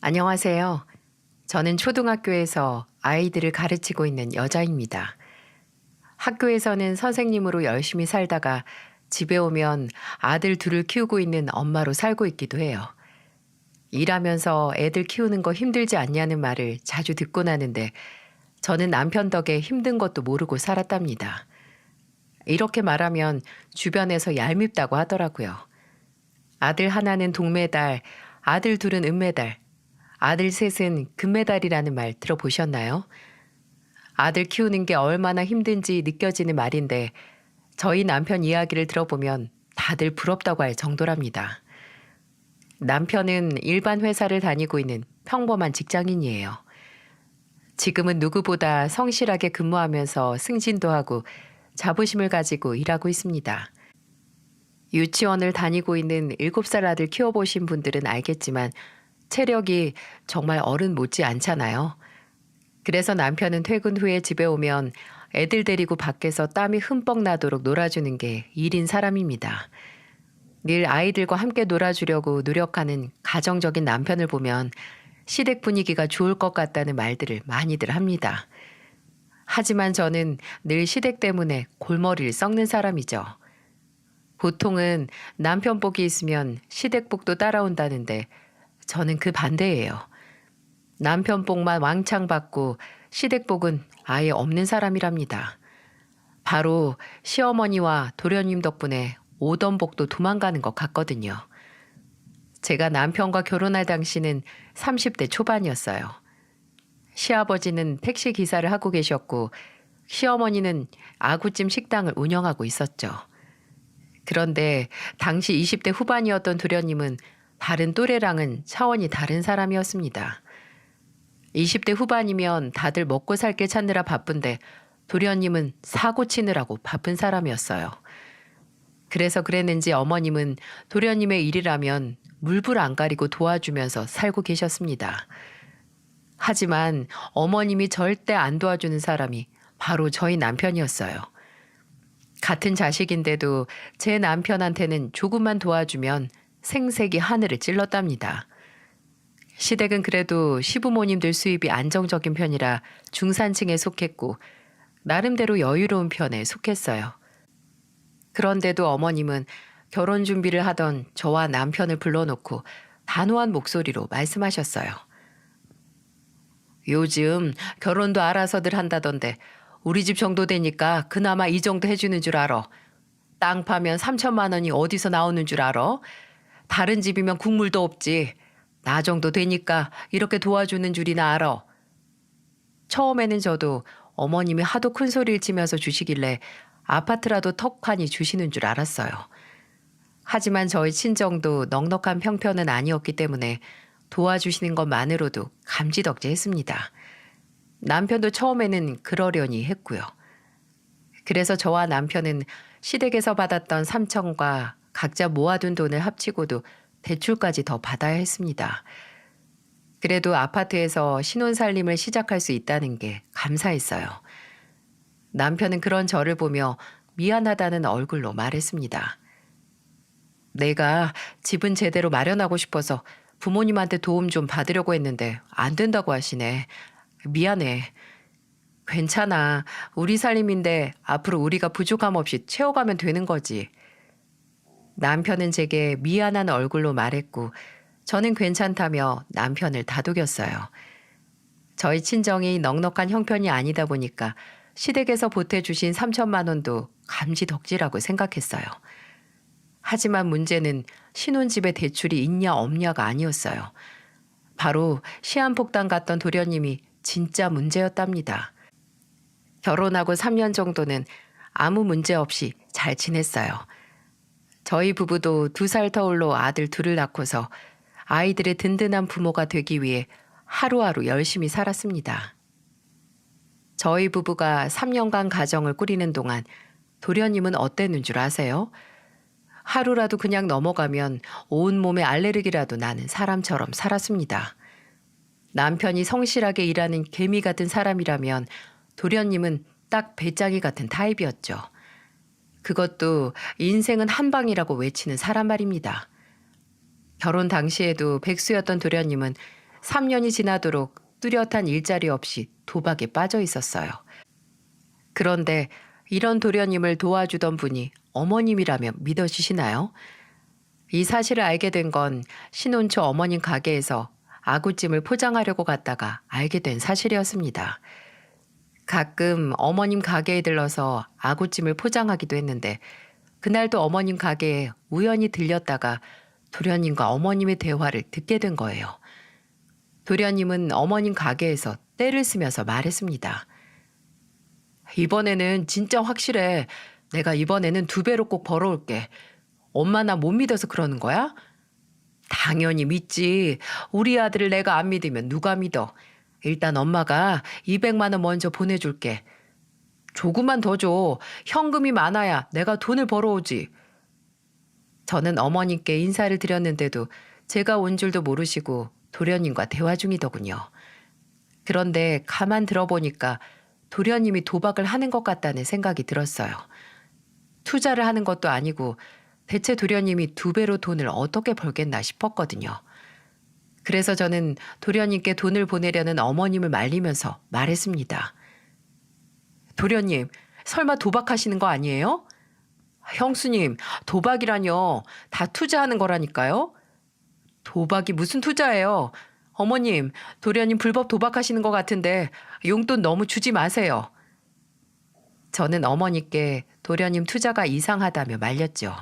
안녕하세요. 저는 초등학교에서 아이들을 가르치고 있는 여자입니다. 학교에서는 선생님으로 열심히 살다가 집에 오면 아들 둘을 키우고 있는 엄마로 살고 있기도 해요. 일하면서 애들 키우는 거 힘들지 않냐는 말을 자주 듣곤 하는데 저는 남편 덕에 힘든 것도 모르고 살았답니다. 이렇게 말하면 주변에서 얄밉다고 하더라고요. 아들 하나는 동메달, 아들 둘은 은메달, 아들 셋은 금메달이라는 말 들어보셨나요? 아들 키우는 게 얼마나 힘든지 느껴지는 말인데 저희 남편 이야기를 들어보면 다들 부럽다고 할 정도랍니다. 남편은 일반 회사를 다니고 있는 평범한 직장인이에요. 지금은 누구보다 성실하게 근무하면서 승진도 하고 자부심을 가지고 일하고 있습니다. 유치원을 다니고 있는 7살 아들 키워보신 분들은 알겠지만 체력이 정말 어른 못지 않잖아요. 그래서 남편은 퇴근 후에 집에 오면 애들 데리고 밖에서 땀이 흠뻑 나도록 놀아주는 게 일인 사람입니다. 늘 아이들과 함께 놀아주려고 노력하는 가정적인 남편을 보면 시댁 분위기가 좋을 것 같다는 말들을 많이들 합니다. 하지만 저는 늘 시댁 때문에 골머리를 썩는 사람이죠. 보통은 남편 복이 있으면 시댁 복도 따라온다는데 저는 그 반대예요. 남편 복만 왕창 받고 시댁 복은 아예 없는 사람이랍니다. 바로 시어머니와 도련님 덕분에 오던 복도 도망가는 것 같거든요. 제가 남편과 결혼할 당시는 30대 초반이었어요. 시아버지는 택시 기사를 하고 계셨고 시어머니는 아구찜 식당을 운영하고 있었죠. 그런데 당시 20대 후반이었던 도련님은 다른 또래랑은 차원이 다른 사람이었습니다. 20대 후반이면 다들 먹고 살 길 찾느라 바쁜데 도련님은 사고 치느라고 바쁜 사람이었어요. 그래서 그랬는지 어머님은 도련님의 일이라면 물불 안 가리고 도와주면서 살고 계셨습니다. 하지만 어머님이 절대 안 도와주는 사람이 바로 저희 남편이었어요. 같은 자식인데도 제 남편한테는 조금만 도와주면 생색이 하늘을 찔렀답니다. 시댁은 그래도 시부모님들 수입이 안정적인 편이라 중산층에 속했고 나름대로 여유로운 편에 속했어요. 그런데도 어머님은 결혼 준비를 하던 저와 남편을 불러놓고 단호한 목소리로 말씀하셨어요. 요즘 결혼도 알아서들 한다던데 우리 집 정도 되니까 그나마 이 정도 해주는 줄 알아. 땅 파면 3천만 원이 어디서 나오는 줄 알아? 다른 집이면 국물도 없지. 나 정도 되니까 이렇게 도와주는 줄이나 알아. 처음에는 저도 어머님이 하도 큰 소리를 치면서 주시길래 아파트라도 턱하니 주시는 줄 알았어요. 하지만 저희 친정도 넉넉한 평편은 아니었기 때문에 도와주시는 것만으로도 감지덕지했습니다. 남편도 처음에는 그러려니 했고요. 그래서 저와 남편은 시댁에서 받았던 3천과 각자 모아둔 돈을 합치고도 대출까지 더 받아야 했습니다. 그래도 아파트에서 신혼살림을 시작할 수 있다는 게 감사했어요. 남편은 그런 저를 보며 미안하다는 얼굴로 말했습니다. 내가 집은 제대로 마련하고 싶어서 부모님한테 도움 좀 받으려고 했는데 안 된다고 하시네. 미안해. 괜찮아. 우리 살림인데 앞으로 우리가 부족함 없이 채워가면 되는 거지. 남편은 제게 미안한 얼굴로 말했고 저는 괜찮다며 남편을 다독였어요. 저희 친정이 넉넉한 형편이 아니다 보니까 시댁에서 보태주신 3천만 원도 감지덕지라고 생각했어요. 하지만 문제는 신혼집에 대출이 있냐 없냐가 아니었어요. 바로 시한폭탄 같던 도련님이 진짜 문제였답니다. 결혼하고 3년 정도는 아무 문제 없이 잘 지냈어요. 저희 부부도 2살 터울로 아들 둘을 낳고서 아이들의 든든한 부모가 되기 위해 하루하루 열심히 살았습니다. 저희 부부가 3년간 가정을 꾸리는 동안 도련님은 어땠는 줄 아세요? 하루라도 그냥 넘어가면 온몸에 알레르기라도 나는 사람처럼 살았습니다. 남편이 성실하게 일하는 개미 같은 사람이라면 도련님은 딱 배짱이 같은 타입이었죠. 그것도 인생은 한 방이라고 외치는 사람 말입니다. 결혼 당시에도 백수였던 도련님은 3년이 지나도록 뚜렷한 일자리 없이 도박에 빠져 있었어요. 그런데 이런 도련님을 도와주던 분이 어머님이라면 믿어지시나요? 이 사실을 알게 된 건 신혼초 어머님 가게에서 아구찜을 포장하려고 갔다가 알게 된 사실이었습니다. 가끔 어머님 가게에 들러서 아구찜을 포장하기도 했는데 그날도 어머님 가게에 우연히 들렸다가 도련님과 어머님의 대화를 듣게 된 거예요. 도련님은 어머님 가게에서 떼를 쓰면서 말했습니다. 이번에는 진짜 확실해. 내가 이번에는 2배로 꼭 벌어올게. 엄마 나 못 믿어서 그러는 거야? 당연히 믿지. 우리 아들을 내가 안 믿으면 누가 믿어. 일단 엄마가 200만 원 먼저 보내줄게. 조금만 더 줘. 현금이 많아야 내가 돈을 벌어오지. 저는 어머님께 인사를 드렸는데도 제가 온 줄도 모르시고 도련님과 대화 중이더군요. 그런데 가만 들어보니까 도련님이 도박을 하는 것 같다는 생각이 들었어요. 투자를 하는 것도 아니고 대체 도련님이 2배로 돈을 어떻게 벌겠나 싶었거든요. 그래서 저는 도련님께 돈을 보내려는 어머님을 말리면서 말했습니다. 도련님, 설마 도박하시는 거 아니에요? 형수님, 도박이라뇨. 다 투자하는 거라니까요. 도박이 무슨 투자예요? 어머님, 도련님 불법 도박하시는 것 같은데 용돈 너무 주지 마세요. 저는 어머니께 도련님 투자가 이상하다며 말렸죠.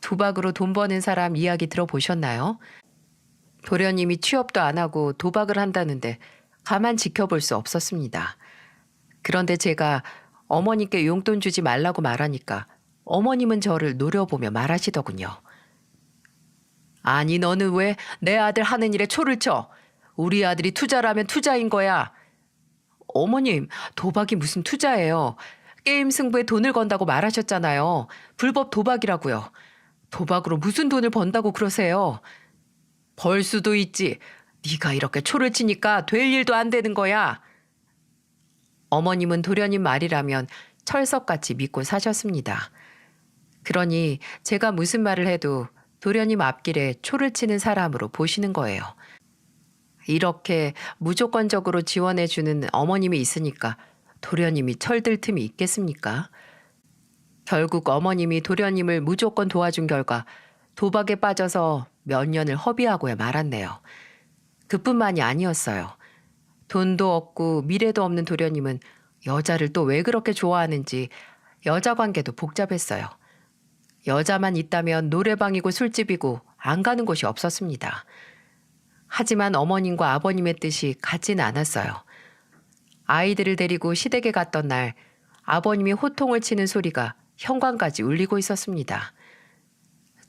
도박으로 돈 버는 사람 이야기 들어보셨나요? 도련님이 취업도 안 하고 도박을 한다는데 가만 지켜볼 수 없었습니다. 그런데 제가 어머니께 용돈 주지 말라고 말하니까 어머님은 저를 노려보며 말하시더군요. 아니 너는 왜 내 아들 하는 일에 초를 쳐? 우리 아들이 투자라면 투자인 거야. 어머님, 도박이 무슨 투자예요. 게임 승부에 돈을 건다고 말하셨잖아요. 불법 도박이라고요. 도박으로 무슨 돈을 번다고 그러세요? 벌 수도 있지. 네가 이렇게 초를 치니까 될 일도 안 되는 거야. 어머님은 도련님 말이라면 철석같이 믿고 사셨습니다. 그러니 제가 무슨 말을 해도 도련님 앞길에 초를 치는 사람으로 보시는 거예요. 이렇게 무조건적으로 지원해주는 어머님이 있으니까 도련님이 철들 틈이 있겠습니까? 결국 어머님이 도련님을 무조건 도와준 결과 도박에 빠져서 몇 년을 허비하고야 말았네요. 그뿐만이 아니었어요. 돈도 없고 미래도 없는 도련님은 여자를 또 왜 그렇게 좋아하는지 여자 관계도 복잡했어요. 여자만 있다면 노래방이고 술집이고 안 가는 곳이 없었습니다. 하지만 어머님과 아버님의 뜻이 같지는 않았어요. 아이들을 데리고 시댁에 갔던 날 아버님이 호통을 치는 소리가 현관까지 울리고 있었습니다.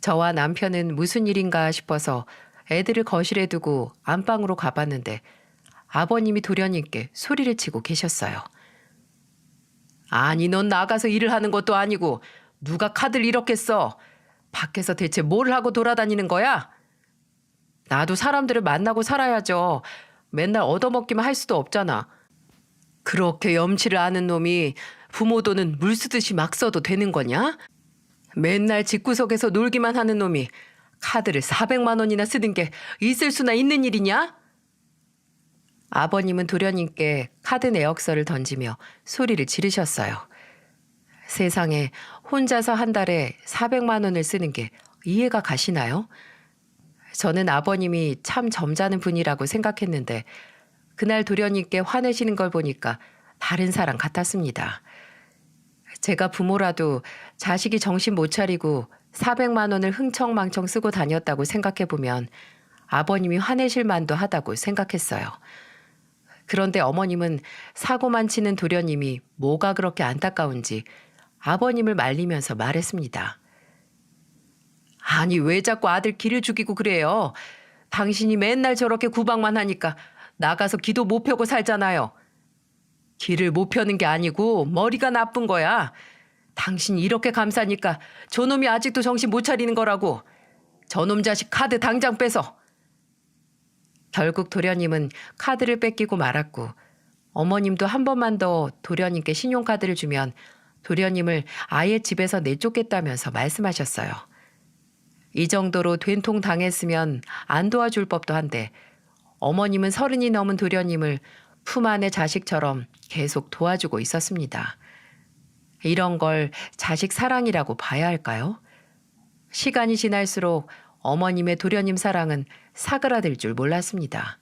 저와 남편은 무슨 일인가 싶어서 애들을 거실에 두고 안방으로 가봤는데 아버님이 도련님께 소리를 치고 계셨어요. 아니 넌 나가서 일을 하는 것도 아니고 누가 카드를 이렇게 써? 밖에서 대체 뭘 하고 돌아다니는 거야? 나도 사람들을 만나고 살아야죠. 맨날 얻어먹기만 할 수도 없잖아. 그렇게 염치를 아는 놈이 부모 돈은 물 쓰듯이 막 써도 되는 거냐? 맨날 집구석에서 놀기만 하는 놈이 카드를 400만 원이나 쓰는 게 있을 수나 있는 일이냐? 아버님은 도련님께 카드 내역서를 던지며 소리를 지르셨어요. 세상에 혼자서 한 달에 400만 원을 쓰는 게 이해가 가시나요? 저는 아버님이 참 점잖은 분이라고 생각했는데 그날 도련님께 화내시는 걸 보니까 다른 사람 같았습니다. 제가 부모라도 자식이 정신 못 차리고 400만 원을 흥청망청 쓰고 다녔다고 생각해보면 아버님이 화내실 만도 하다고 생각했어요. 그런데 어머님은 사고만 치는 도련님이 뭐가 그렇게 안타까운지 아버님을 말리면서 말했습니다. 아니 왜 자꾸 아들 기를 죽이고 그래요? 당신이 맨날 저렇게 구박만 하니까 나가서 기도 못 펴고 살잖아요. 기를 못 펴는 게 아니고 머리가 나쁜 거야. 당신이 이렇게 감싸니까 저놈이 아직도 정신 못 차리는 거라고. 저놈 자식 카드 당장 뺏어. 결국 도련님은 카드를 뺏기고 말았고 어머님도 한 번만 더 도련님께 신용카드를 주면 도련님을 아예 집에서 내쫓겠다면서 말씀하셨어요. 이 정도로 된통 당했으면 안 도와줄 법도 한데 어머님은 30이 넘은 도련님을 품 안의 자식처럼 계속 도와주고 있었습니다. 이런 걸 자식 사랑이라고 봐야 할까요? 시간이 지날수록 어머님의 도련님 사랑은 사그라들 줄 몰랐습니다.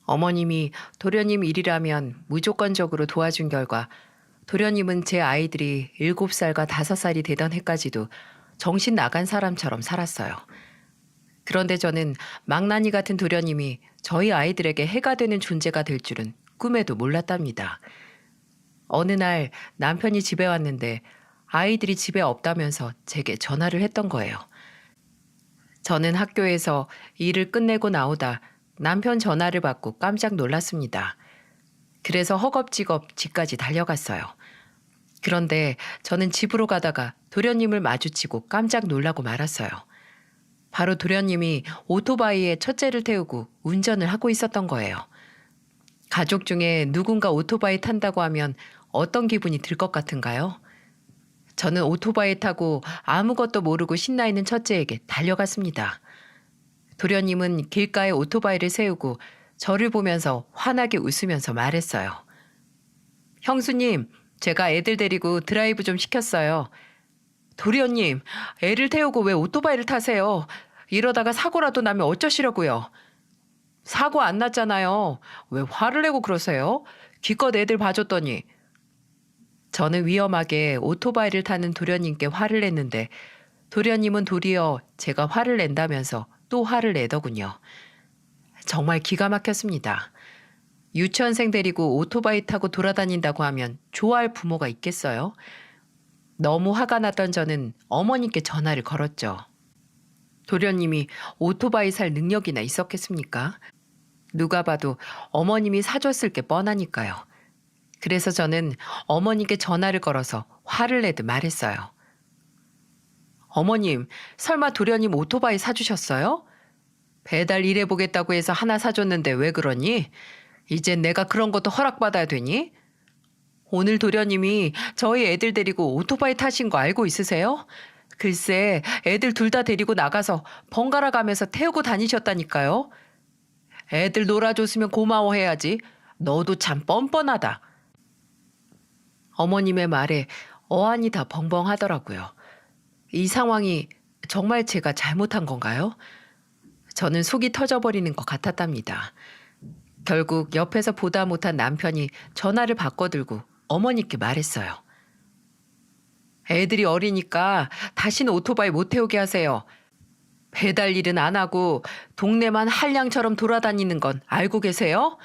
어머님이 도련님 일이라면 무조건적으로 도와준 결과 도련님은 제 아이들이 7살과 5살이 되던 해까지도 정신 나간 사람처럼 살았어요. 그런데 저는 망나니 같은 도련님이 저희 아이들에게 해가 되는 존재가 될 줄은 꿈에도 몰랐답니다. 어느 날 남편이 집에 왔는데 아이들이 집에 없다면서 제게 전화를 했던 거예요. 저는 학교에서 일을 끝내고 나오다 남편 전화를 받고 깜짝 놀랐습니다. 그래서 허겁지겁 집까지 달려갔어요. 그런데 저는 집으로 가다가 도련님을 마주치고 깜짝 놀라고 말았어요. 바로 도련님이 오토바이에 첫째를 태우고 운전을 하고 있었던 거예요. 가족 중에 누군가 오토바이 탄다고 하면 어떤 기분이 들 것 같은가요? 저는 오토바이 타고 아무것도 모르고 신나 있는 첫째에게 달려갔습니다. 도련님은 길가에 오토바이를 세우고 저를 보면서 환하게 웃으면서 말했어요. 형수님, 제가 애들 데리고 드라이브 좀 시켰어요. 도련님, 애를 태우고 왜 오토바이를 타세요? 이러다가 사고라도 나면 어쩌시려고요? 사고 안 났잖아요. 왜 화를 내고 그러세요? 기껏 애들 봐줬더니. 저는 위험하게 오토바이를 타는 도련님께 화를 냈는데 도련님은 도리어 제가 화를 낸다면서 또 화를 내더군요. 정말 기가 막혔습니다. 유치원생 데리고 오토바이 타고 돌아다닌다고 하면 좋아할 부모가 있겠어요? 너무 화가 났던 저는 어머님께 전화를 걸었죠. 도련님이 오토바이 살 능력이나 있었겠습니까? 누가 봐도 어머님이 사줬을 게 뻔하니까요. 그래서 저는 어머님께 전화를 걸어서 화를 내듯 말했어요. 어머님, 설마 도련님 오토바이 사주셨어요? 배달 일해보겠다고 해서 하나 사줬는데 왜 그러니? 이젠 내가 그런 것도 허락받아야 되니? 오늘 도련님이 저희 애들 데리고 오토바이 타신 거 알고 있으세요? 글쎄, 애들 둘 다 데리고 나가서 번갈아 가면서 태우고 다니셨다니까요. 애들 놀아줬으면 고마워해야지. 너도 참 뻔뻔하다. 어머님의 말에 어안이 다 벙벙하더라고요. 이 상황이 정말 제가 잘못한 건가요? 저는 속이 터져버리는 것 같았답니다. 결국 옆에서 보다 못한 남편이 전화를 바꿔들고 어머니께 말했어요. 애들이 어리니까 다시는 오토바이 못 태우게 하세요. 배달 일은 안 하고 동네만 한량처럼 돌아다니는 건 알고 계세요?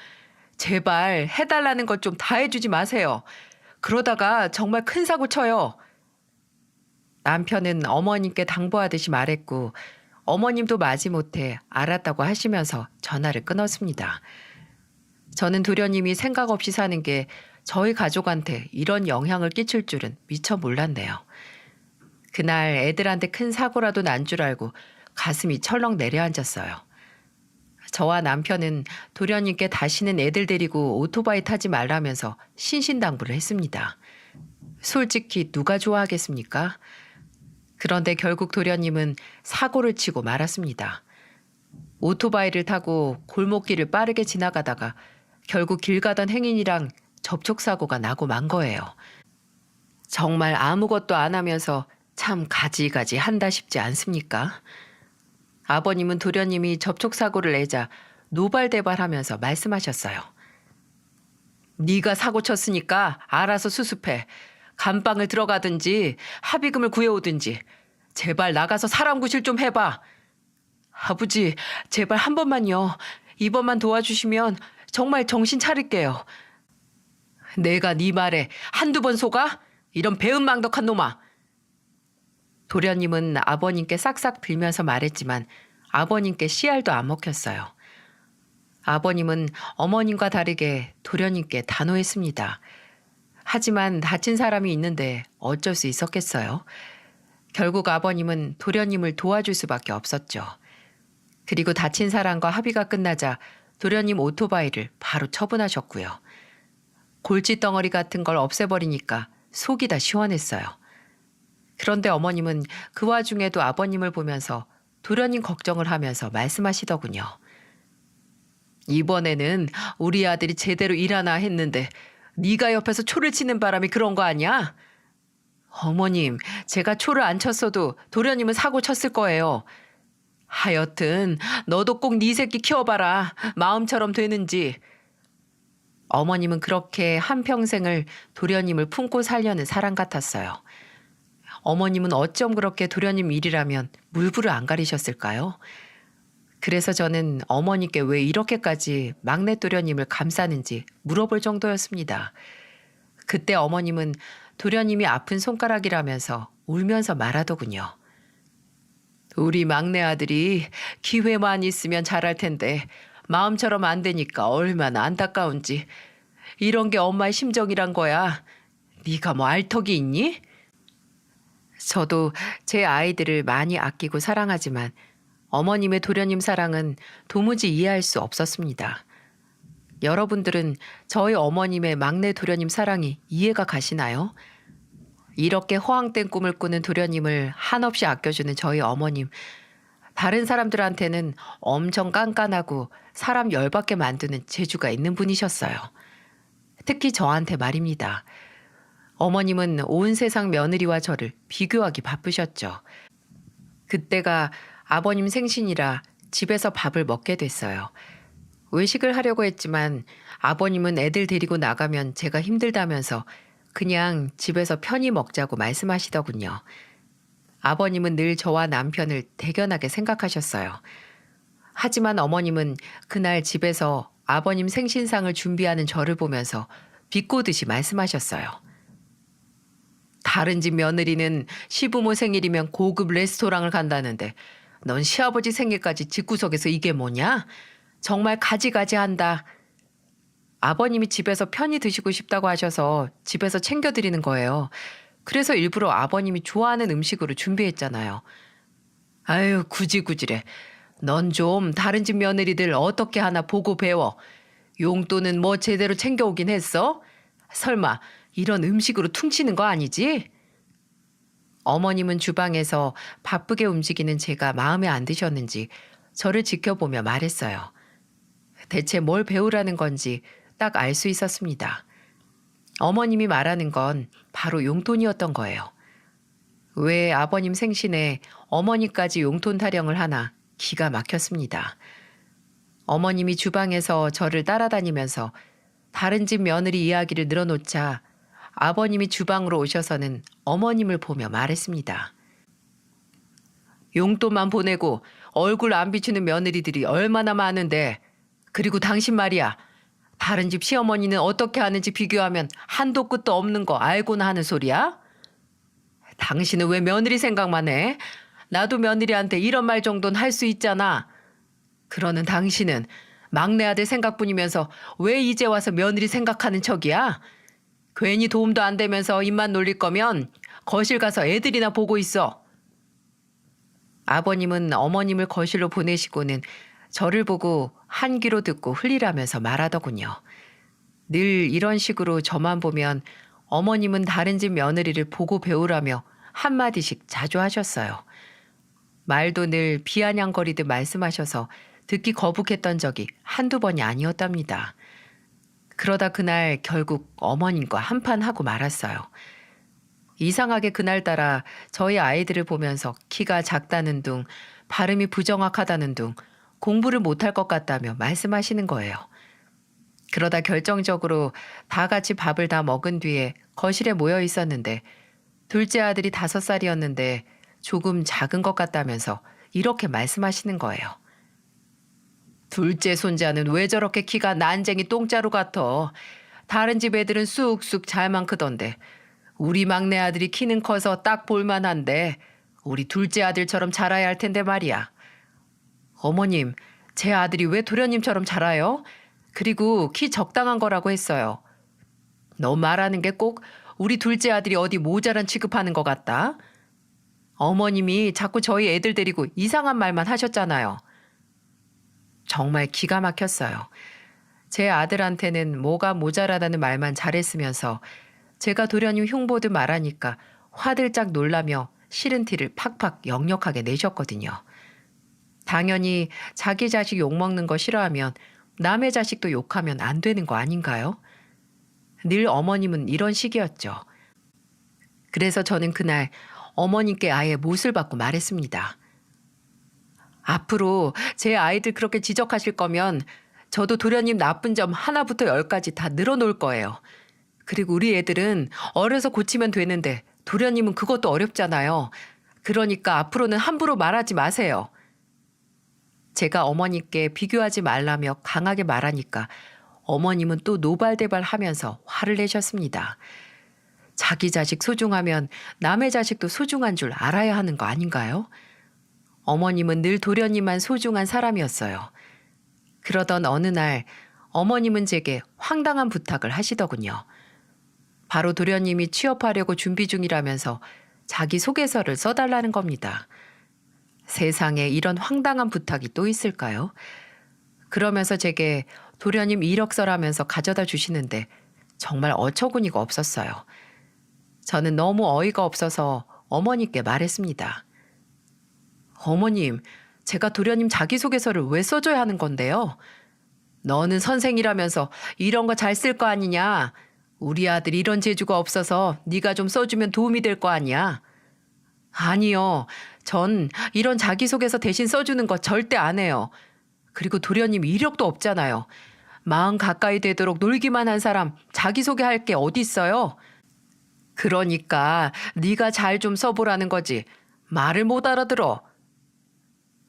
제발 해달라는 것 좀 다 해주지 마세요. 그러다가 정말 큰 사고 쳐요. 남편은 어머님께 당부하듯이 말했고 어머님도 마지못해 알았다고 하시면서 전화를 끊었습니다. 저는 도련님이 생각 없이 사는 게 저희 가족한테 이런 영향을 끼칠 줄은 미처 몰랐네요. 그날 애들한테 큰 사고라도 난 줄 알고 가슴이 철렁 내려앉았어요. 저와 남편은 도련님께 다시는 애들 데리고 오토바이 타지 말라면서 신신당부를 했습니다. 솔직히 누가 좋아하겠습니까? 그런데 결국 도련님은 사고를 치고 말았습니다. 오토바이를 타고 골목길을 빠르게 지나가다가 결국 길 가던 행인이랑 접촉사고가 나고 만 거예요. 정말 아무것도 안 하면서 참 가지가지 한다 싶지 않습니까? 아버님은 도련님이 접촉사고를 내자 노발대발하면서 말씀하셨어요. 네가 사고 쳤으니까 알아서 수습해. 감방을 들어가든지 합의금을 구해오든지 제발 나가서 사람 구실 좀 해봐. 아버지, 제발 한 번만요. 이번만 도와주시면 정말 정신 차릴게요. 내가 네 말에 한두 번 속아? 이런 배은망덕한 놈아. 도련님은 아버님께 싹싹 빌면서 말했지만 아버님께 씨알도 안 먹혔어요. 아버님은 어머님과 다르게 도련님께 단호했습니다. 하지만 다친 사람이 있는데 어쩔 수 있었겠어요. 결국 아버님은 도련님을 도와줄 수밖에 없었죠. 그리고 다친 사람과 합의가 끝나자 도련님 오토바이를 바로 처분하셨고요. 골칫덩어리 같은 걸 없애버리니까 속이 다 시원했어요. 그런데 어머님은 그 와중에도 아버님을 보면서 도련님 걱정을 하면서 말씀하시더군요. 이번에는 우리 아들이 제대로 일하나 했는데 네가 옆에서 초를 치는 바람이 그런 거 아니야? 어머님, 제가 초를 안 쳤어도 도련님은 사고 쳤을 거예요. 하여튼 너도 꼭 네 새끼 키워봐라. 마음처럼 되는지. 어머님은 그렇게 한평생을 도련님을 품고 살려는 사람 같았어요. 어머님은 어쩜 그렇게 도련님 일이라면 물불을 안 가리셨을까요? 그래서 저는 어머니께 왜 이렇게까지 막내 도련님을 감싸는지 물어볼 정도였습니다. 그때 어머님은 도련님이 아픈 손가락이라면서 울면서 말하더군요. 우리 막내 아들이 기회만 있으면 잘할 텐데 마음처럼 안 되니까 얼마나 안타까운지. 이런 게 엄마의 심정이란 거야. 네가 뭐 알턱이 있니? 저도 제 아이들을 많이 아끼고 사랑하지만 어머님의 도련님 사랑은 도무지 이해할 수 없었습니다. 여러분들은 저희 어머님의 막내 도련님 사랑이 이해가 가시나요? 이렇게 허황된 꿈을 꾸는 도련님을 한없이 아껴주는 저희 어머님. 다른 사람들한테는 엄청 깐깐하고 사람 열받게 만드는 재주가 있는 분이셨어요. 특히 저한테 말입니다. 어머님은 온 세상 며느리와 저를 비교하기 바쁘셨죠. 그때가 아버님 생신이라 집에서 밥을 먹게 됐어요. 외식을 하려고 했지만 아버님은 애들 데리고 나가면 제가 힘들다면서 그냥 집에서 편히 먹자고 말씀하시더군요. 아버님은 늘 저와 남편을 대견하게 생각하셨어요. 하지만 어머님은 그날 집에서 아버님 생신상을 준비하는 저를 보면서 비꼬듯이 말씀하셨어요. 다른 집 며느리는 시부모 생일이면 고급 레스토랑을 간다는데 넌 시아버지 생일까지 집구석에서 이게 뭐냐? 정말 가지가지 한다. 아버님이 집에서 편히 드시고 싶다고 하셔서 집에서 챙겨드리는 거예요. 그래서 일부러 아버님이 좋아하는 음식으로 준비했잖아요. 아유, 구질구질해. 넌 좀 다른 집 며느리들 어떻게 하나 보고 배워. 용돈은 뭐 제대로 챙겨오긴 했어? 설마 이런 음식으로 퉁치는 거 아니지? 어머님은 주방에서 바쁘게 움직이는 제가 마음에 안 드셨는지 저를 지켜보며 말했어요. 대체 뭘 배우라는 건지 딱 알 수 있었습니다. 어머님이 말하는 건 바로 용돈이었던 거예요. 왜 아버님 생신에 어머니까지 용돈 타령을 하나 기가 막혔습니다. 어머님이 주방에서 저를 따라다니면서 다른 집 며느리 이야기를 늘어놓자 아버님이 주방으로 오셔서는 어머님을 보며 말했습니다. 용돈만 보내고 얼굴 안 비추는 며느리들이 얼마나 많은데. 그리고 당신 말이야. 다른 집 시어머니는 어떻게 하는지 비교하면 한도 끝도 없는 거 알고나 하는 소리야? 당신은 왜 며느리 생각만 해? 나도 며느리한테 이런 말 정도는 할 수 있잖아. 그러는 당신은 막내 아들 생각뿐이면서 왜 이제 와서 며느리 생각하는 척이야? 괜히 도움도 안 되면서 입만 놀릴 거면 거실 가서 애들이나 보고 있어. 아버님은 어머님을 거실로 보내시고는 저를 보고 한 귀로 듣고 흘리라면서 말하더군요. 늘 이런 식으로 저만 보면 어머님은 다른 집 며느리를 보고 배우라며 한마디씩 자주 하셨어요. 말도 늘 비아냥거리듯 말씀하셔서 듣기 거북했던 적이 한두 번이 아니었답니다. 그러다 그날 결국 어머님과 한판 하고 말았어요. 이상하게 그날따라 저희 아이들을 보면서 키가 작다는 둥, 발음이 부정확하다는 둥, 공부를 못할 것 같다며 말씀하시는 거예요. 그러다 결정적으로 다 같이 밥을 다 먹은 뒤에 거실에 모여 있었는데 둘째 아들이 5살이었는데 조금 작은 것 같다면서 이렇게 말씀하시는 거예요. 둘째 손자는 왜 저렇게 키가 난쟁이 똥자루 같아. 다른 집 애들은 쑥쑥 잘만 크던데 우리 막내 아들이 키는 커서 딱 볼만한데 우리 둘째 아들처럼 자라야 할 텐데 말이야. 어머님, 제 아들이 왜 도련님처럼 자라요? 그리고 키 적당한 거라고 했어요. 너 말하는 게 꼭 우리 둘째 아들이 어디 모자란 취급하는 것 같다. 어머님이 자꾸 저희 애들 데리고 이상한 말만 하셨잖아요. 정말 기가 막혔어요. 제 아들한테는 뭐가 모자라다는 말만 잘했으면서 제가 도련님 흉보듯 말하니까 화들짝 놀라며 싫은 티를 팍팍 역력하게 내셨거든요. 당연히 자기 자식 욕먹는 거 싫어하면 남의 자식도 욕하면 안 되는 거 아닌가요? 늘 어머님은 이런 식이었죠. 그래서 저는 그날 어머님께 아예 못을 받고 말했습니다. 앞으로 제 아이들 그렇게 지적하실 거면 저도 도련님 나쁜 점 하나부터 열까지 다 늘어놓을 거예요. 그리고 우리 애들은 어려서 고치면 되는데 도련님은 그것도 어렵잖아요. 그러니까 앞으로는 함부로 말하지 마세요. 제가 어머니께 비교하지 말라며 강하게 말하니까 어머님은 또 노발대발하면서 화를 내셨습니다. 자기 자식 소중하면 남의 자식도 소중한 줄 알아야 하는 거 아닌가요? 어머님은 늘 도련님만 소중한 사람이었어요. 그러던 어느 날 어머님은 제게 황당한 부탁을 하시더군요. 바로 도련님이 취업하려고 준비 중이라면서 자기소개서를 써달라는 겁니다. 세상에 이런 황당한 부탁이 또 있을까요? 그러면서 제게 도련님 이력서라면서 가져다 주시는데 정말 어처구니가 없었어요. 저는 너무 어이가 없어서 어머니께 말했습니다. 어머님, 제가 도련님 자기소개서를 왜 써줘야 하는 건데요? 너는 선생이라면서 이런 거 잘 쓸 거 아니냐? 우리 아들 이런 재주가 없어서 네가 좀 써주면 도움이 될 거 아니야? 아니요. 전 이런 자기소개서 대신 써주는 거 절대 안 해요. 그리고 도련님 이력도 없잖아요. 마흔 가까이 되도록 놀기만 한 사람 자기소개할 게 어디 있어요? 그러니까 네가 잘 좀 써보라는 거지. 말을 못 알아들어.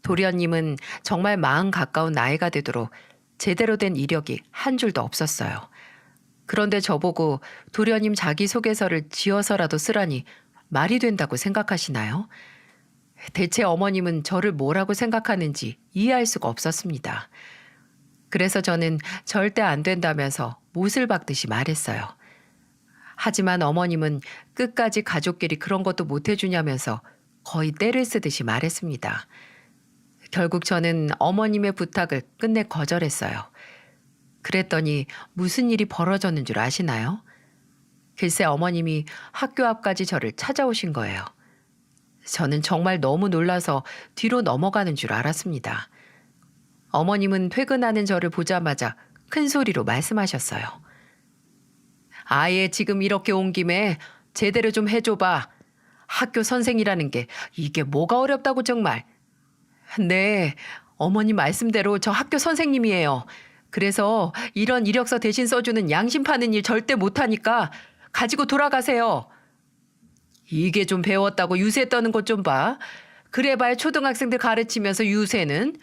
도련님은 정말 마흔 가까운 나이가 되도록 제대로 된 이력이 한 줄도 없었어요. 그런데 저보고 도련님 자기소개서를 지어서라도 쓰라니 말이 된다고 생각하시나요? 대체 어머님은 저를 뭐라고 생각하는지 이해할 수가 없었습니다. 그래서 저는 절대 안 된다면서 못을 박듯이 말했어요. 하지만 어머님은 끝까지 가족끼리 그런 것도 못 해주냐면서 거의 떼를 쓰듯이 말했습니다. 결국 저는 어머님의 부탁을 끝내 거절했어요. 그랬더니 무슨 일이 벌어졌는 줄 아시나요? 글쎄 어머님이 학교 앞까지 저를 찾아오신 거예요. 저는 정말 너무 놀라서 뒤로 넘어가는 줄 알았습니다. 어머님은 퇴근하는 저를 보자마자 큰 소리로 말씀하셨어요. 아예 지금 이렇게 온 김에 제대로 좀 해줘봐. 학교 선생이라는 게 이게 뭐가 어렵다고 정말. 네, 어머님 말씀대로 저 학교 선생님이에요. 그래서 이런 이력서 대신 써주는 양심 파는 일 절대 못하니까 가지고 돌아가세요. 이게 좀 배웠다고 유세 떠는 것 좀 봐. 그래봐야 초등학생들 가르치면서 유세는.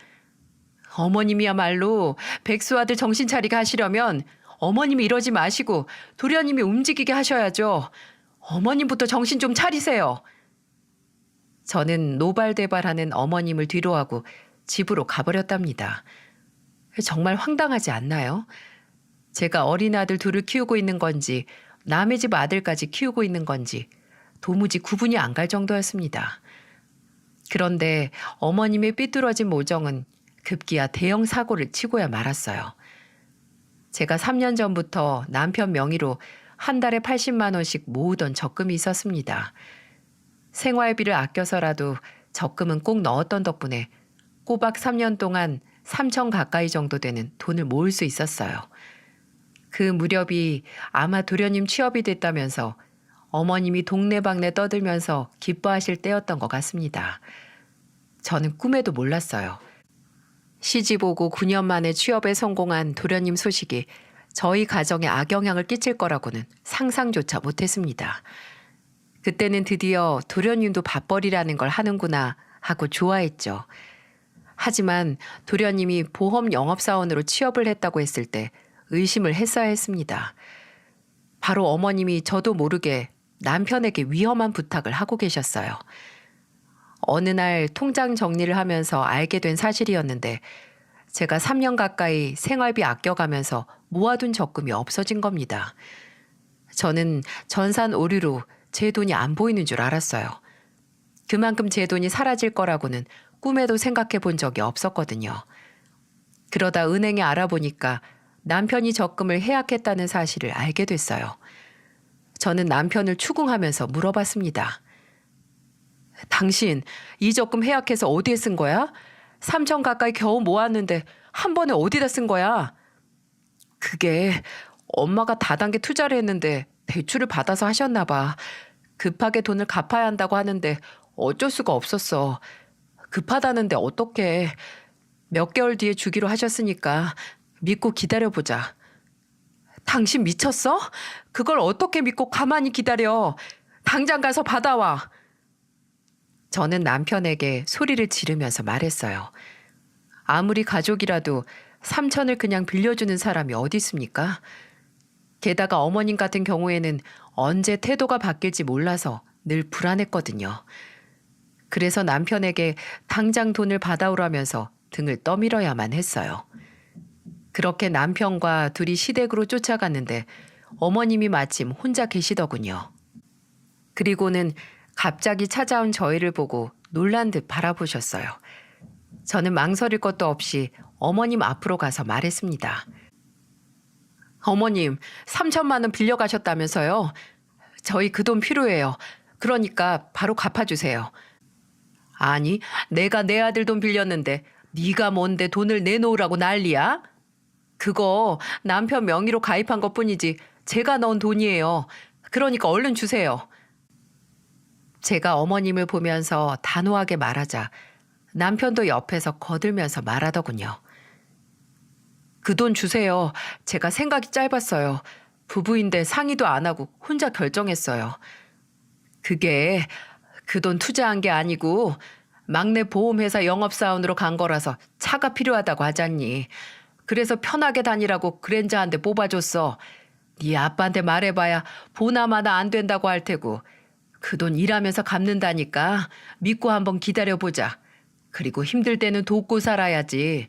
어머님이야말로 백수 아들 정신 차리게 하시려면 어머님이 이러지 마시고 도련님이 움직이게 하셔야죠. 어머님부터 정신 좀 차리세요. 저는 노발대발하는 어머님을 뒤로하고 집으로 가버렸답니다. 정말 황당하지 않나요? 제가 어린 아들 둘을 키우고 있는 건지 남의 집 아들까지 키우고 있는 건지 도무지 구분이 안 갈 정도였습니다. 그런데 어머님의 삐뚤어진 모정은 급기야 대형 사고를 치고야 말았어요. 제가 3년 전부터 남편 명의로 한 달에 80만 원씩 모으던 적금이 있었습니다. 생활비를 아껴서라도 적금은 꼭 넣었던 덕분에 꼬박 3년 동안 3천 가까이 정도 되는 돈을 모을 수 있었어요. 그 무렵이 아마 도련님 취업이 됐다면서 어머님이 동네방네 떠들면서 기뻐하실 때였던 것 같습니다. 저는 꿈에도 몰랐어요. 시집 오고 9년 만에 취업에 성공한 도련님 소식이 저희 가정에 악영향을 끼칠 거라고는 상상조차 못했습니다. 그때는 드디어 도련님도 밥벌이라는 걸 하는구나 하고 좋아했죠. 하지만 도련님이 보험 영업사원으로 취업을 했다고 했을 때 의심을 했어야 했습니다. 바로 어머님이 저도 모르게 남편에게 위험한 부탁을 하고 계셨어요. 어느 날 통장 정리를 하면서 알게 된 사실이었는데 제가 3년 가까이 생활비 아껴가면서 모아둔 적금이 없어진 겁니다. 저는 전산 오류로 제 돈이 안 보이는 줄 알았어요. 그만큼 제 돈이 사라질 거라고는 꿈에도 생각해 본 적이 없었거든요. 그러다 은행에 알아보니까 남편이 적금을 해약했다는 사실을 알게 됐어요. 저는 남편을 추궁하면서 물어봤습니다. 당신 이 적금 해약해서 어디에 쓴 거야? 3천 가까이 겨우 모았는데 한 번에 어디다 쓴 거야? 그게 엄마가 다단계 투자를 했는데 대출을 받아서 하셨나 봐. 급하게 돈을 갚아야 한다고 하는데 어쩔 수가 없었어. 급하다는데 어떡해. 몇 개월 뒤에 주기로 하셨으니까 믿고 기다려보자. 당신 미쳤어? 그걸 어떻게 믿고 가만히 기다려. 당장 가서 받아와. 저는 남편에게 소리를 지르면서 말했어요. 아무리 가족이라도 3천을 그냥 빌려주는 사람이 어디 있습니까? 게다가 어머님 같은 경우에는 언제 태도가 바뀔지 몰라서 늘 불안했거든요. 그래서 남편에게 당장 돈을 받아오라면서 등을 떠밀어야만 했어요. 그렇게 남편과 둘이 시댁으로 쫓아갔는데 어머님이 마침 혼자 계시더군요. 그리고는 갑자기 찾아온 저희를 보고 놀란 듯 바라보셨어요. 저는 망설일 것도 없이 어머님 앞으로 가서 말했습니다. 어머님, 3천만 원 빌려가셨다면서요? 저희 그 돈 필요해요. 그러니까 바로 갚아주세요. 아니, 내가 내 아들 돈 빌렸는데 네가 뭔데 돈을 내놓으라고 난리야? 그거 남편 명의로 가입한 것뿐이지 제가 넣은 돈이에요. 그러니까 얼른 주세요. 제가 어머님을 보면서 단호하게 말하자 남편도 옆에서 거들면서 말하더군요. 그 돈 주세요. 제가 생각이 짧았어요. 부부인데 상의도 안 하고 혼자 결정했어요. 그게 그 돈 투자한 게 아니고 막내 보험회사 영업사원으로 간 거라서 차가 필요하다고 하잖니. 그래서 편하게 다니라고 그랜저한테 뽑아줬어. 네 아빠한테 말해봐야 보나마나 안 된다고 할 테고 그 돈 일하면서 갚는다니까 믿고 한번 기다려보자. 그리고 힘들 때는 돕고 살아야지.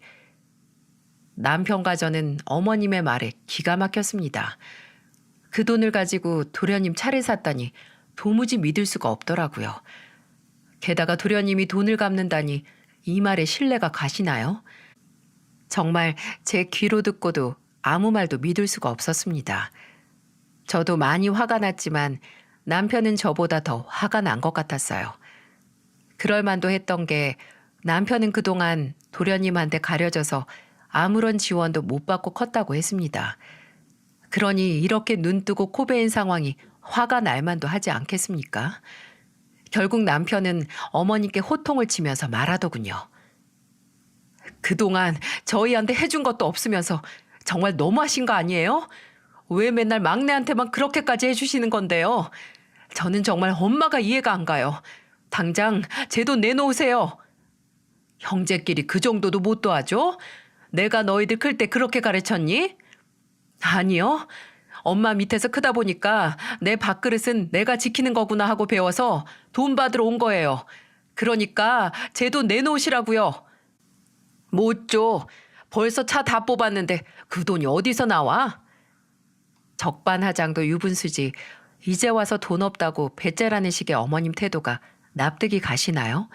남편과 저는 어머님의 말에 기가 막혔습니다. 그 돈을 가지고 도련님 차를 샀다니 도무지 믿을 수가 없더라고요. 게다가 도련님이 돈을 갚는다니 이 말에 신뢰가 가시나요? 정말 제 귀로 듣고도 아무 말도 믿을 수가 없었습니다. 저도 많이 화가 났지만 남편은 저보다 더 화가 난 것 같았어요. 그럴 만도 했던 게 남편은 그동안 도련님한테 가려져서 아무런 지원도 못 받고 컸다고 했습니다. 그러니 이렇게 눈뜨고 코 베인 상황이 화가 날 만도 하지 않겠습니까? 결국 남편은 어머니께 호통을 치면서 말하더군요. 그동안 저희한테 해준 것도 없으면서 정말 너무하신 거 아니에요? 왜 맨날 막내한테만 그렇게까지 해주시는 건데요? 저는 정말 엄마가 이해가 안 가요. 당장 제 돈 내놓으세요. 형제끼리 그 정도도 못 도와줘? 내가 너희들 클 때 그렇게 가르쳤니? 아니요. 엄마 밑에서 크다 보니까 내 밥그릇은 내가 지키는 거구나 하고 배워서 돈 받으러 온 거예요. 그러니까 제 돈 내놓으시라고요. 못 줘. 벌써 차 다 뽑았는데 그 돈이 어디서 나와? 적반하장도 유분수지. 이제 와서 돈 없다고 배째라는 식의 어머님 태도가 납득이 가시나요?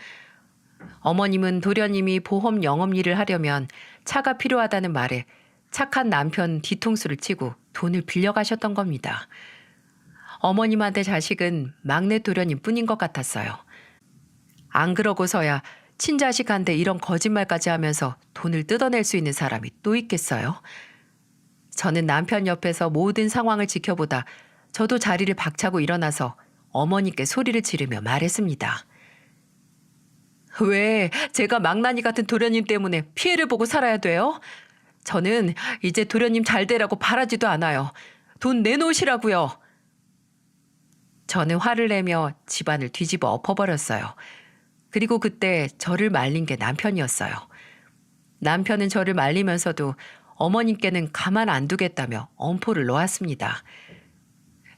어머님은 도련님이 보험 영업 일을 하려면 차가 필요하다는 말에 착한 남편 뒤통수를 치고 돈을 빌려가셨던 겁니다. 어머님한테 자식은 막내 도련님 뿐인 것 같았어요. 안 그러고서야 친자식한테 이런 거짓말까지 하면서 돈을 뜯어낼 수 있는 사람이 또 있겠어요? 저는 남편 옆에서 모든 상황을 지켜보다 저도 자리를 박차고 일어나서 어머니께 소리를 지르며 말했습니다. 왜 제가 망나니 같은 도련님 때문에 피해를 보고 살아야 돼요? 저는 이제 도련님 잘 되라고 바라지도 않아요. 돈 내놓으시라고요. 저는 화를 내며 집안을 뒤집어 엎어버렸어요. 그리고 그때 저를 말린 게 남편이었어요. 남편은 저를 말리면서도 어머님께는 가만 안 두겠다며 엄포를 놓았습니다.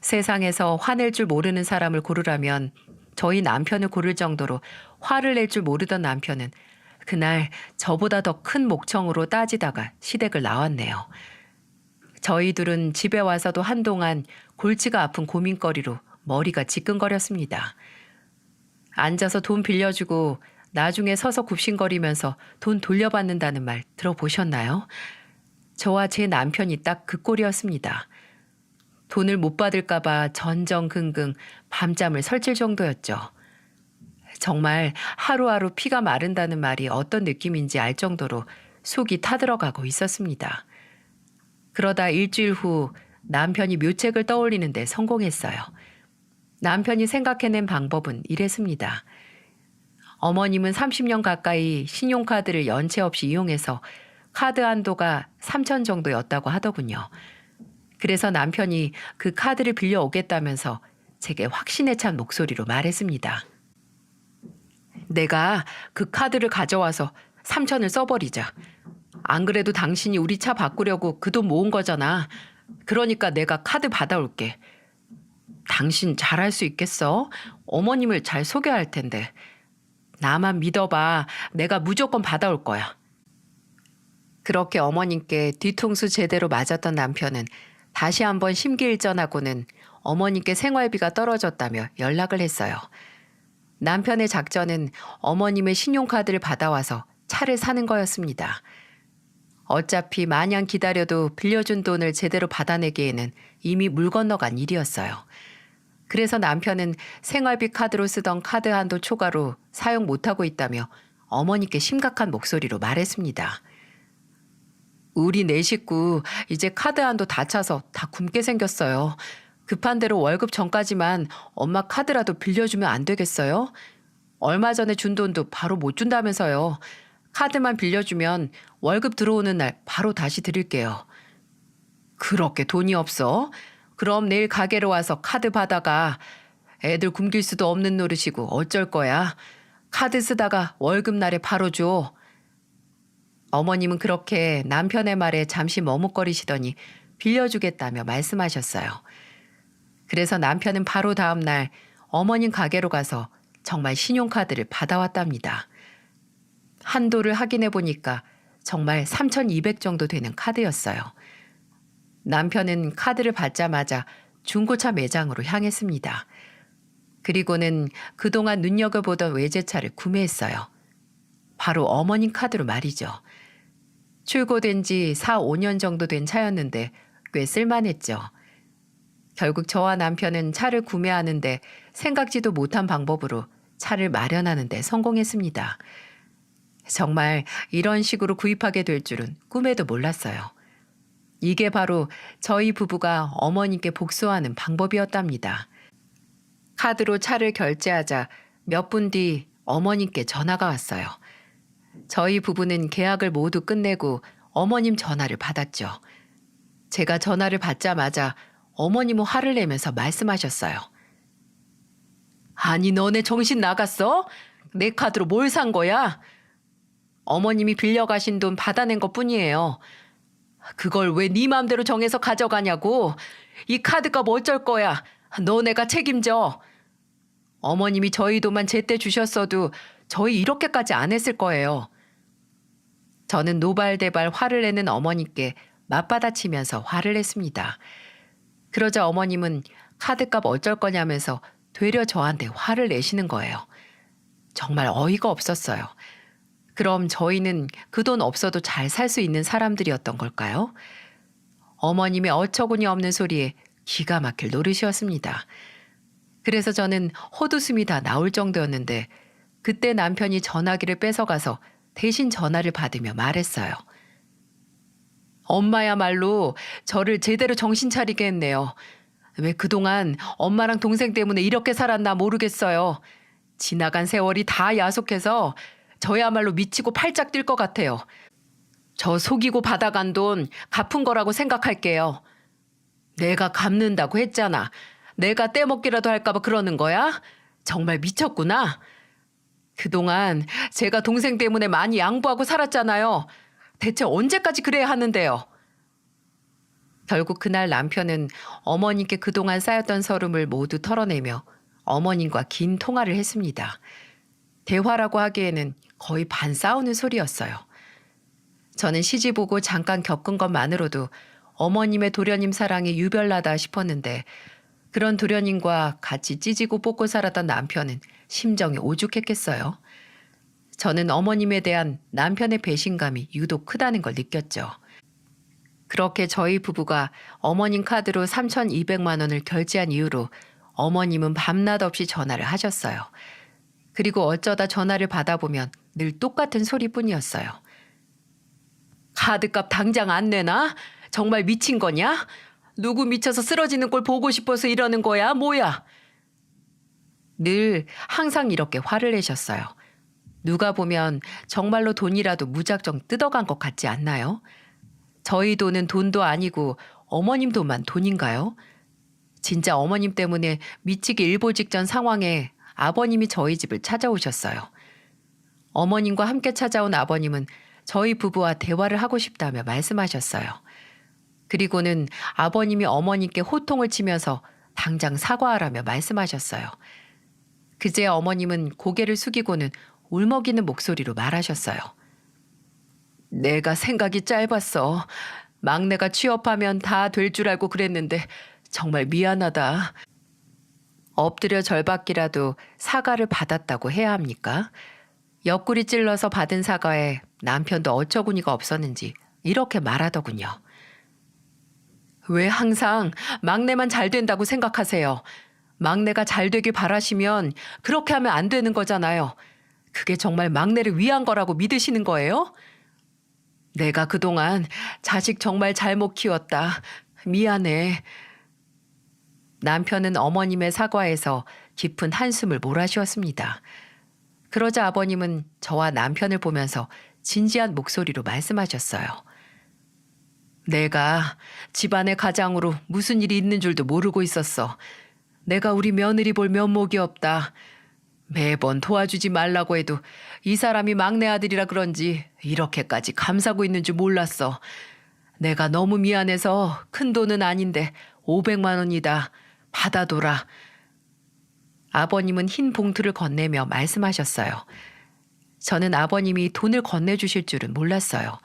세상에서 화낼 줄 모르는 사람을 고르라면 저희 남편을 고를 정도로 화를 낼 줄 모르던 남편은 그날 저보다 더 큰 목청으로 따지다가 시댁을 나왔네요. 저희 둘은 집에 와서도 한동안 골치가 아픈 고민거리로 머리가 지끈거렸습니다. 앉아서 돈 빌려주고 나중에 서서 굽신거리면서 돈 돌려받는다는 말 들어보셨나요? 저와 제 남편이 딱 그 꼴이었습니다. 돈을 못 받을까 봐 전전긍긍 밤잠을 설칠 정도였죠. 정말 하루하루 피가 마른다는 말이 어떤 느낌인지 알 정도로 속이 타들어가고 있었습니다. 그러다 일주일 후 남편이 묘책을 떠올리는데 성공했어요. 남편이 생각해낸 방법은 이랬습니다. 어머님은 30년 가까이 신용카드를 연체 없이 이용해서 카드 한도가 3천 정도였다고 하더군요. 그래서 남편이 그 카드를 빌려오겠다면서 제게 확신에 찬 목소리로 말했습니다. 내가 그 카드를 가져와서 3천을 써버리자. 안 그래도 당신이 우리 차 바꾸려고 그 돈 모은 거잖아. 그러니까 내가 카드 받아올게. 당신 잘할 수 있겠어? 어머님을 잘 소개할 텐데. 나만 믿어봐. 내가 무조건 받아올 거야. 그렇게 어머님께 뒤통수 제대로 맞았던 남편은 다시 한번 심기일전하고는 어머님께 생활비가 떨어졌다며 연락을 했어요. 남편의 작전은 어머님의 신용카드를 받아와서 차를 사는 거였습니다. 어차피 마냥 기다려도 빌려준 돈을 제대로 받아내기에는 이미 물 건너간 일이었어요. 그래서 남편은 생활비 카드로 쓰던 카드 한도 초과로 사용 못하고 있다며 어머니께 심각한 목소리로 말했습니다. 우리 네 식구 이제 카드 한도 다 차서 다 굶게 생겼어요. 급한 대로 월급 전까지만 엄마 카드라도 빌려주면 안 되겠어요? 얼마 전에 준 돈도 바로 못 준다면서요. 카드만 빌려주면 월급 들어오는 날 바로 다시 드릴게요. 그렇게 돈이 없어? 그럼 내일 가게로 와서 카드 받아가. 애들 굶길 수도 없는 노릇이고 어쩔 거야. 카드 쓰다가 월급 날에 바로 줘. 어머님은 그렇게 남편의 말에 잠시 머뭇거리시더니 빌려주겠다며 말씀하셨어요. 그래서 남편은 바로 다음 날 어머님 가게로 가서 정말 신용카드를 받아왔답니다. 한도를 확인해 보니까 정말 3,200 정도 되는 카드였어요. 남편은 카드를 받자마자 중고차 매장으로 향했습니다. 그리고는 그동안 눈여겨보던 외제차를 구매했어요. 바로 어머님 카드로 말이죠. 출고된 지 4, 5년 정도 된 차였는데 꽤 쓸만했죠. 결국 저와 남편은 차를 구매하는데 생각지도 못한 방법으로 차를 마련하는 데 성공했습니다. 정말 이런 식으로 구입하게 될 줄은 꿈에도 몰랐어요. 이게 바로 저희 부부가 어머님께 복수하는 방법이었답니다. 카드로 차를 결제하자 몇 분 뒤 어머님께 전화가 왔어요. 저희 부부는 계약을 모두 끝내고 어머님 전화를 받았죠. 제가 전화를 받자마자 어머님은 화를 내면서 말씀하셨어요. 아니 너네 정신 나갔어? 내 카드로 뭘 산 거야? 어머님이 빌려가신 돈 받아낸 것뿐이에요. 그걸 왜 네 맘대로 정해서 가져가냐고. 이 카드값 어쩔 거야. 너네가 책임져. 어머님이 저희 돈만 제때 주셨어도 저희 이렇게까지 안 했을 거예요. 저는 노발대발 화를 내는 어머님께 맞받아치면서 화를 냈습니다. 그러자 어머님은 카드값 어쩔 거냐면서 되려 저한테 화를 내시는 거예요. 정말 어이가 없었어요. 그럼 저희는 그 돈 없어도 잘 살 수 있는 사람들이었던 걸까요? 어머님의 어처구니 없는 소리에 기가 막힐 노릇이었습니다. 그래서 저는 헛웃음이 다 나올 정도였는데 그때 남편이 전화기를 뺏어가서 대신 전화를 받으며 말했어요. 엄마야말로 저를 제대로 정신 차리게 했네요. 왜 그동안 엄마랑 동생 때문에 이렇게 살았나 모르겠어요. 지나간 세월이 다 야속해서 저야말로 미치고 팔짝 뛸 것 같아요. 저 속이고 받아간 돈 갚은 거라고 생각할게요. 내가 갚는다고 했잖아. 내가 떼먹기라도 할까봐 그러는 거야? 정말 미쳤구나. 그동안 제가 동생 때문에 많이 양보하고 살았잖아요. 대체 언제까지 그래야 하는데요? 결국 그날 남편은 어머님께 그동안 쌓였던 서름을 모두 털어내며 어머님과 긴 통화를 했습니다. 대화라고 하기에는 거의 반 싸우는 소리였어요. 저는 시집 오고 잠깐 겪은 것만으로도 어머님의 도련님 사랑이 유별나다 싶었는데 그런 도련님과 같이 찌지고 뽑고 살았던 남편은 심정이 오죽했겠어요. 저는 어머님에 대한 남편의 배신감이 유독 크다는 걸 느꼈죠. 그렇게 저희 부부가 어머님 카드로 3,200만 원을 결제한 이후로 어머님은 밤낮 없이 전화를 하셨어요. 그리고 어쩌다 전화를 받아보면 늘 똑같은 소리뿐이었어요. 카드값 당장 안 내나? 정말 미친 거냐? 누구 미쳐서 쓰러지는 꼴 보고 싶어서 이러는 거야? 뭐야? 늘 항상 이렇게 화를 내셨어요. 누가 보면 정말로 돈이라도 무작정 뜯어간 것 같지 않나요? 저희 돈은 돈도 아니고 어머님 돈만 돈인가요? 진짜 어머님 때문에 미치기 일보 직전 상황에 아버님이 저희 집을 찾아오셨어요. 어머님과 함께 찾아온 아버님은 저희 부부와 대화를 하고 싶다며 말씀하셨어요. 그리고는 아버님이 어머님께 호통을 치면서 당장 사과하라며 말씀하셨어요. 그제야 어머님은 고개를 숙이고는 울먹이는 목소리로 말하셨어요. 내가 생각이 짧았어. 막내가 취업하면 다 될 줄 알고 그랬는데 정말 미안하다. 엎드려 절받기라도 사과를 받았다고 해야 합니까? 옆구리 찔러서 받은 사과에 남편도 어처구니가 없었는지 이렇게 말하더군요. 왜 항상 막내만 잘 된다고 생각하세요? 막내가 잘 되길 바라시면 그렇게 하면 안 되는 거잖아요. 그게 정말 막내를 위한 거라고 믿으시는 거예요? 내가 그동안 자식 정말 잘못 키웠다. 미안해. 남편은 어머님의 사과에서 깊은 한숨을 몰아쉬었습니다. 그러자 아버님은 저와 남편을 보면서 진지한 목소리로 말씀하셨어요. 내가 집안의 가장으로 무슨 일이 있는 줄도 모르고 있었어. 내가 우리 며느리 볼 면목이 없다. 매번 도와주지 말라고 해도 이 사람이 막내 아들이라 그런지 이렇게까지 감싸고 있는 줄 몰랐어. 내가 너무 미안해서 큰 돈은 아닌데 500만 원이다. 받아둬라. 아버님은 흰 봉투를 건네며 말씀하셨어요. 저는 아버님이 돈을 건네주실 줄은 몰랐어요.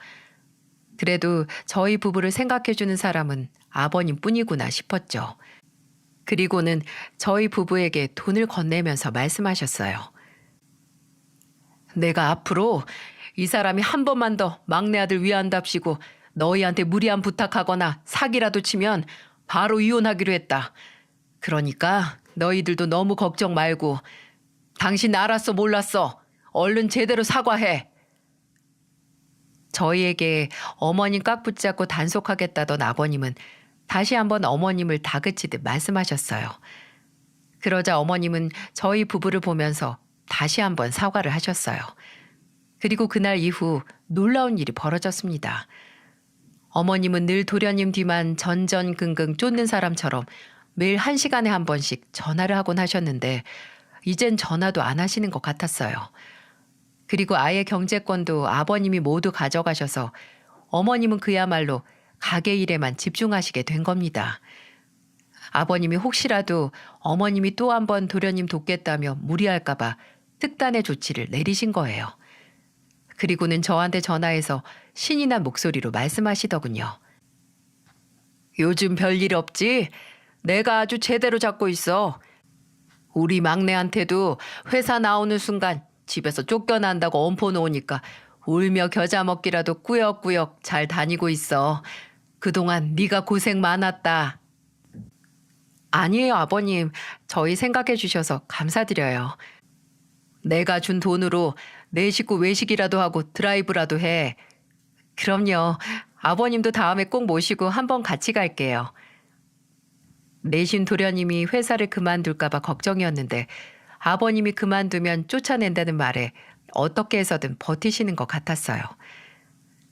그래도 저희 부부를 생각해주는 사람은 아버님뿐이구나 싶었죠. 그리고는 저희 부부에게 돈을 건네면서 말씀하셨어요. 내가 앞으로 이 사람이 한 번만 더 막내 아들 위한답시고 너희한테 무리한 부탁하거나 사기라도 치면 바로 이혼하기로 했다. 그러니까 너희들도 너무 걱정 말고 당신 알았어 몰랐어. 얼른 제대로 사과해. 저희에게 어머님 깍 붙잡고 단속하겠다던 아버님은 다시 한번 어머님을 다그치듯 말씀하셨어요. 그러자 어머님은 저희 부부를 보면서 다시 한번 사과를 하셨어요. 그리고 그날 이후 놀라운 일이 벌어졌습니다. 어머님은 늘 도련님 뒤만 전전긍긍 쫓는 사람처럼 매일 1시간에 한 번씩 전화를 하곤 하셨는데 이젠 전화도 안 하시는 것 같았어요. 그리고 아예 경제권도 아버님이 모두 가져가셔서 어머님은 그야말로 가게 일에만 집중하시게 된 겁니다. 아버님이 혹시라도 어머님이 또 한 번 도련님 돕겠다며 무리할까 봐 특단의 조치를 내리신 거예요. 그리고는 저한테 전화해서 신이 난 목소리로 말씀하시더군요. 요즘 별일 없지? 내가 아주 제대로 잡고 있어. 우리 막내한테도 회사 나오는 순간 집에서 쫓겨난다고 엄포 놓으니까 울며 겨자 먹기라도 꾸역꾸역 잘 다니고 있어. 그동안 네가 고생 많았다. 아니에요, 아버님. 저희 생각해 주셔서 감사드려요. 내가 준 돈으로 내 식구 외식이라도 하고 드라이브라도 해. 그럼요. 아버님도 다음에 꼭 모시고 한번 같이 갈게요. 내신 도련님이 회사를 그만둘까 봐 걱정이었는데 아버님이 그만두면 쫓아낸다는 말에 어떻게 해서든 버티시는 것 같았어요.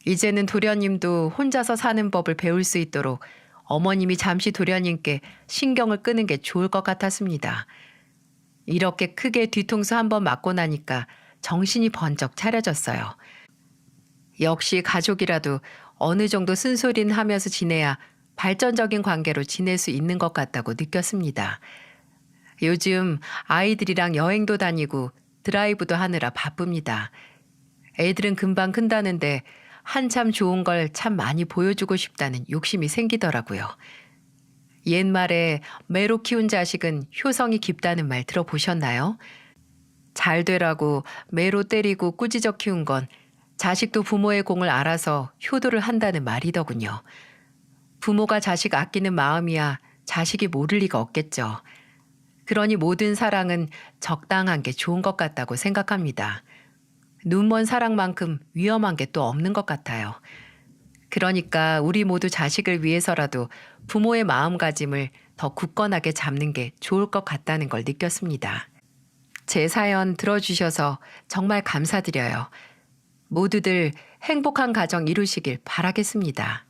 이제는 도련님도 혼자서 사는 법을 배울 수 있도록 어머님이 잠시 도련님께 신경을 끄는 게 좋을 것 같았습니다. 이렇게 크게 뒤통수 한 번 맞고 나니까 정신이 번쩍 차려졌어요. 역시 가족이라도 어느 정도 쓴소리는 하면서 지내야 발전적인 관계로 지낼 수 있는 것 같다고 느꼈습니다. 요즘 아이들이랑 여행도 다니고 드라이브도 하느라 바쁩니다. 애들은 금방 큰다는데 한참 좋은 걸 참 많이 보여주고 싶다는 욕심이 생기더라고요. 옛말에 매로 키운 자식은 효성이 깊다는 말 들어보셨나요? 잘 되라고 매로 때리고 꾸짖어 키운 건 자식도 부모의 공을 알아서 효도를 한다는 말이더군요. 부모가 자식 아끼는 마음이야 자식이 모를 리가 없겠죠. 그러니 모든 사랑은 적당한 게 좋은 것 같다고 생각합니다. 눈먼 사랑만큼 위험한 게 또 없는 것 같아요. 그러니까 우리 모두 자식을 위해서라도 부모의 마음가짐을 더 굳건하게 잡는 게 좋을 것 같다는 걸 느꼈습니다. 제 사연 들어주셔서 정말 감사드려요. 모두들 행복한 가정 이루시길 바라겠습니다.